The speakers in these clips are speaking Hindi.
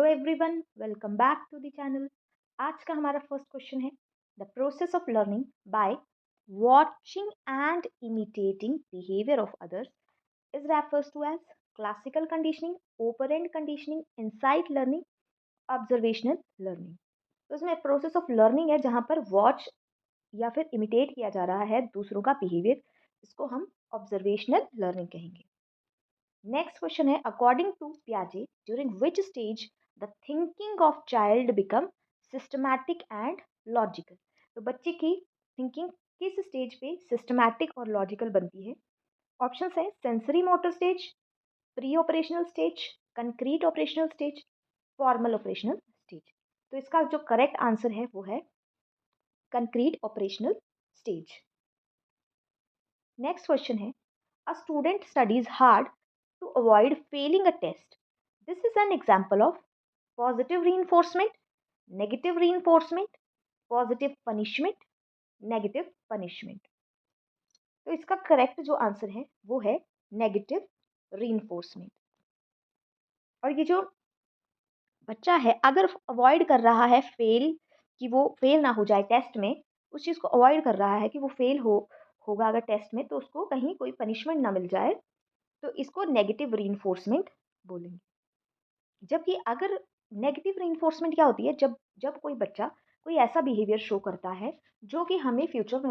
Hello everyone, welcome back to the channel. आज का हमारा फर्स्ट क्वेश्चन है the process of learning by watching and imitating behaviour of others is refers to as classical conditioning, operant conditioning, insight learning, observational learning. तो इसमें प्रोसेस ऑफ लर्निंग है जहाँ पर वॉच या फिर इमिटेट किया जा रहा है दूसरों का बिहेवियर, इसको हम ऑब्जर्वेशनल लर्निंग कहेंगे। नेक्स्ट क्वेश्चन है अकॉर्डिंग टू पियाजे during which stage the thinking of child become systematic and logical. तो बच्चे की थिंकिंग किस स्टेज पे सिस्टमैटिक और लॉजिकल बनती है? ऑप्शंस है sensory motor stage, pre operational stage, concrete operational stage, formal operational stage. तो इसका जो करेक्ट आंसर है वो है concrete operational stage. Next question है a student studies hard to avoid failing a test. This is an example of positive reinforcement, negative reinforcement, positive punishment, negative punishment. तो इसका करेक्ट जो आंसर है वो है नेगेटिव reinforcement। और ये जो बच्चा है अगर अवॉइड कर रहा है फेल, कि वो फेल ना हो जाए टेस्ट में, उस चीज़ को अवॉइड कर रहा है कि वो फेल होगा अगर टेस्ट में, तो उसको कहीं कोई पनिशमेंट ना मिल जाए, तो इसको नेगेटिव रीइंफोर्समेंट बोलेंगे। जबकि अगर नेगेटिव रीइंफोर्समेंट क्या होती है, जब जब कोई बच्चा कोई ऐसा बिहेवियर शो करता है जो कि हमें फ्यूचर में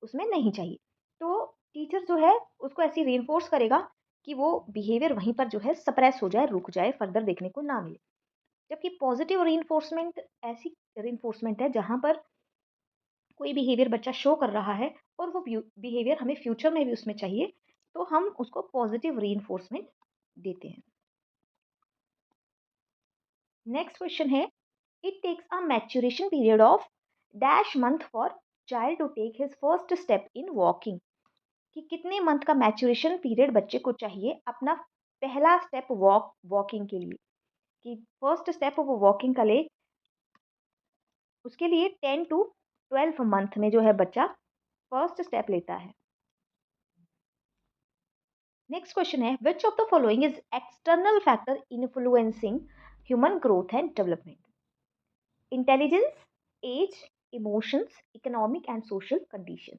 उसमें नहीं चाहिए, तो टीचर जो है उसको ऐसी रीइंफोर्स करेगा कि वो बिहेवियर वहीं पर जो है सप्रेस हो जाए, रुक जाए, फर्दर देखने को ना मिले। जबकि पॉजिटिव रीइंफोर्समेंट ऐसी रीइंफोर्समेंट है जहाँ पर कोई बिहेवियर बच्चा शो कर रहा है और वो बिहेवियर हमें फ्यूचर में भी उसमें चाहिए, तो हम उसको पॉजिटिव रीइंफोर्समेंट देते हैं। नेक्स्ट क्वेश्चन है it takes a maturation period of dash month for child to take his first step in walking. कि कितने मंथ का मैच्योरेशन पीरियड बच्चे को चाहिए अपना पहला स्टेप वॉकिंग के लिए, कि फर्स्ट स्टेप वो वॉकिंग का ले, उसके लिए 10 to 12 मंथ में जो है बच्चा फर्स्ट स्टेप लेता है। नेक्स्ट क्वेश्चन है which of the following is external factor influencing human growth and development? Intelligence, age, emotions, economic and social conditions.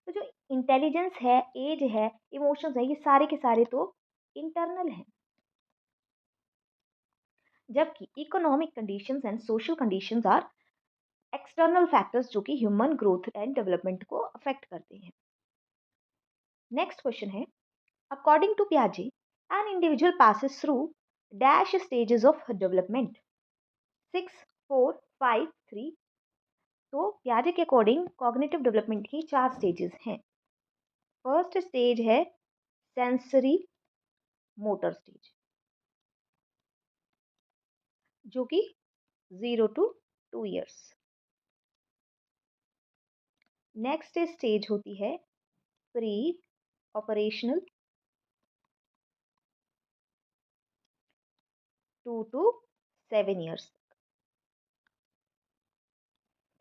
तो जो इंटेलिजेंस है, एज है, इमोशंस है, ये सारे के सारे तो इंटरनल हैं, जबकि economic conditions and social conditions are external factors जो कि ह्यूमन ग्रोथ एंड डेवलपमेंट को अफेक्ट करते हैं। नेक्स्ट क्वेश्चन है अकॉर्डिंग टू पियाजे an individual passes through dash stages of development, 6, 4, 5, 3। तो पियाजे के अकॉर्डिंग कॉग्निटिव डेवलपमेंट की 4 स्टेजेस हैं। फर्स्ट स्टेज है सेंसरी मोटर स्टेज, जो कि 0 to 2 years। नेक्स्ट स्टेज होती है pre operational, 2 to 7 years।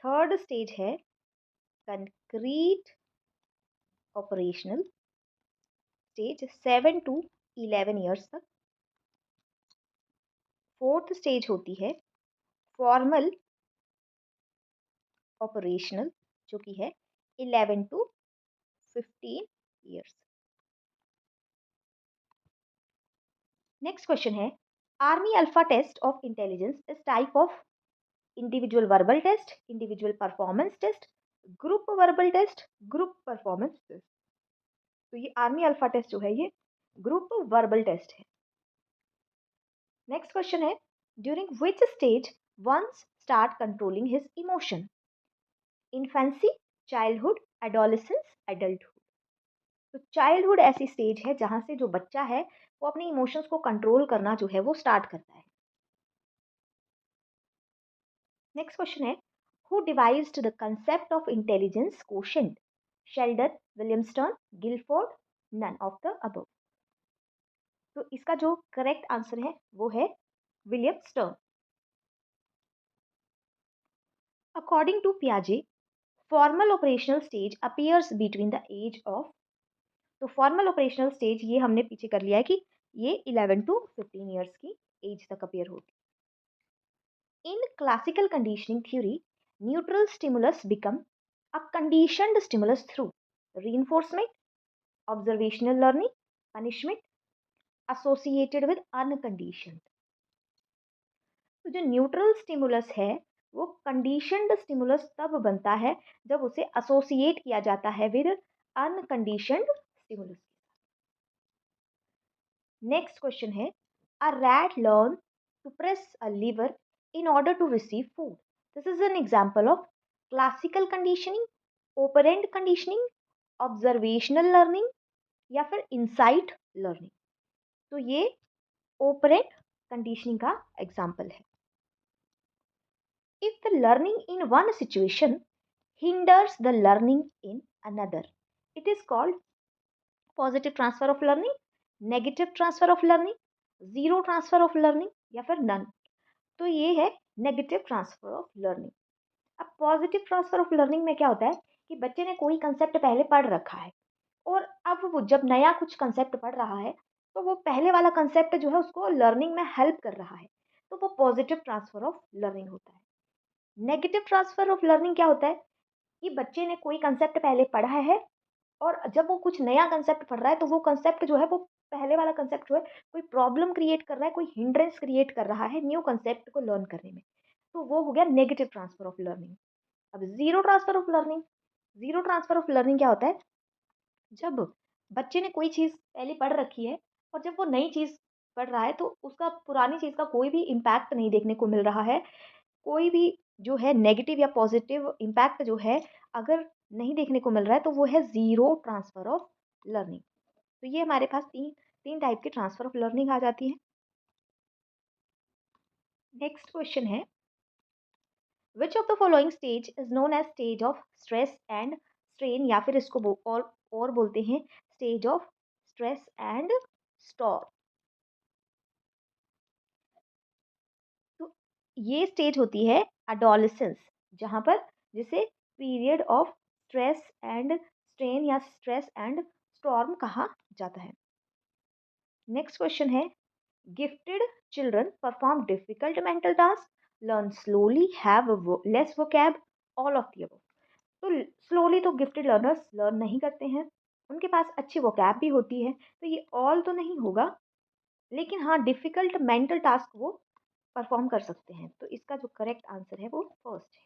Third stage है concrete operational stage, 7 to 11 years तक। फोर्थ स्टेज होती है फॉर्मल ऑपरेशनल, जो कि है 11 to 15 years। नेक्स्ट क्वेश्चन है army alpha test of intelligence is type of individual verbal test, individual performance test, group verbal test, group performance test. तो ये आर्मी अल्फा टेस्ट जो है ये ग्रुप वर्बल टेस्ट है। नेक्स्ट क्वेश्चन है during which stage ones start controlling his emotion? Infancy, childhood, adolescence, adulthood. तो चाइल्डहुड ऐसी स्टेज है जहां से जो बच्चा है वो अपने इमोशंस को कंट्रोल करना जो है वो स्टार्ट करता है। नेक्स्ट क्वेश्चन है who devised the concept of intelligence quotient? Sheldon, Williamston, Guilford, none of the above. तो इसका जो करेक्ट आंसर है वो है विलियम स्टर्न। अकॉर्डिंग टू पियाजे formal operational stage appears between the age of. तो फॉर्मल ऑपरेशनल स्टेज ये हमने पीछे कर लिया है कि ये 11 to 15 ईयर्स की एज तक अपीयर होगी। In classical conditioning theory, neutral stimulus become a conditioned stimulus through reinforcement, observational learning, punishment associated with unconditioned. तो जो न्यूट्रल स्टिमुलस है वो कंडीशनड स्टिमुलस तब बनता है जब उसे एसोसिएट किया जाता है with unconditioned stimulus. Next question है, a rat learn to press a lever in order to receive food. This is an example of classical conditioning, operant conditioning, observational learning या फिर इनसाइट लर्निंग। तो ये ओपरेंट कंडीशनिंग का एग्जाम्पल है। If the learning in one situation hinders the learning in another, it is called positive transfer of learning, negative transfer of learning, zero transfer of learning या फिर none। तो ये है नेगेटिव ट्रांसफर ऑफ लर्निंग। अब पॉजिटिव ट्रांसफर ऑफ लर्निंग में क्या होता है कि बच्चे ने कोई कंसेप्ट पहले पढ़ रखा है और अब वो जब नया कुछ कंसेप्ट पढ़ रहा है तो वो पहले वाला कंसेप्ट जो है उसको लर्निंग में हेल्प कर रहा है, तो वो पॉजिटिव ट्रांसफर ऑफ लर्निंग होता है। नेगेटिव ट्रांसफर ऑफ लर्निंग क्या होता है कि बच्चे ने कोई कंसेप्ट पहले पढ़ा है और जब वो कुछ नया कंसेप्ट पढ़ रहा है तो वो कंसेप्ट जो है वो पहले वाला कंसेप्ट जो है कोई प्रॉब्लम क्रिएट कर रहा है, कोई हिंड्रेंस क्रिएट कर रहा है न्यू कंसेप्ट को लर्न करने में, तो वो हो गया नेगेटिव ट्रांसफर ऑफ लर्निंग। अब zero transfer of learning, zero transfer of learning क्या होता है, जब बच्चे ने कोई चीज़ पहले पढ़ रखी है और जब वो नई चीज़ पढ़ रहा है तो उसका पुरानी चीज़ का कोई भी इम्पैक्ट नहीं देखने को मिल रहा है, कोई भी जो है नेगेटिव या पॉजिटिव इम्पैक्ट जो है अगर नहीं देखने को मिल रहा है तो वो है ज़ीरो ट्रांसफ़र ऑफ लर्निंग। तो ये हमारे पास तीन तीन टाइप की ट्रांसफ़र ऑफ लर्निंग आ जाती है। नेक्स्ट क्वेश्चन है, which of the following stage is known as stage of stress and strain, या फिर इसको और बोलते हैं stage of stress and storm. तो ये स्टेज होती है एडोलेसेंस, जहाँ पर जिसे period of stress and strain या स्ट्रेस एंड स्टॉर्म कहा जाता है। नेक्स्ट क्वेश्चन है, gifted children perform difficult mental task, learn slowly, have less vocab, all of the above. तो स्लोली तो गिफ्टेड लर्नर्स लर्न नहीं करते हैं, उनके पास अच्छी वोकैब भी होती है, तो ये ऑल तो नहीं होगा, लेकिन हाँ डिफिकल्ट मेंटल टास्क वो परफॉर्म कर सकते हैं। तो इसका जो करेक्ट आंसर है वो फर्स्ट है।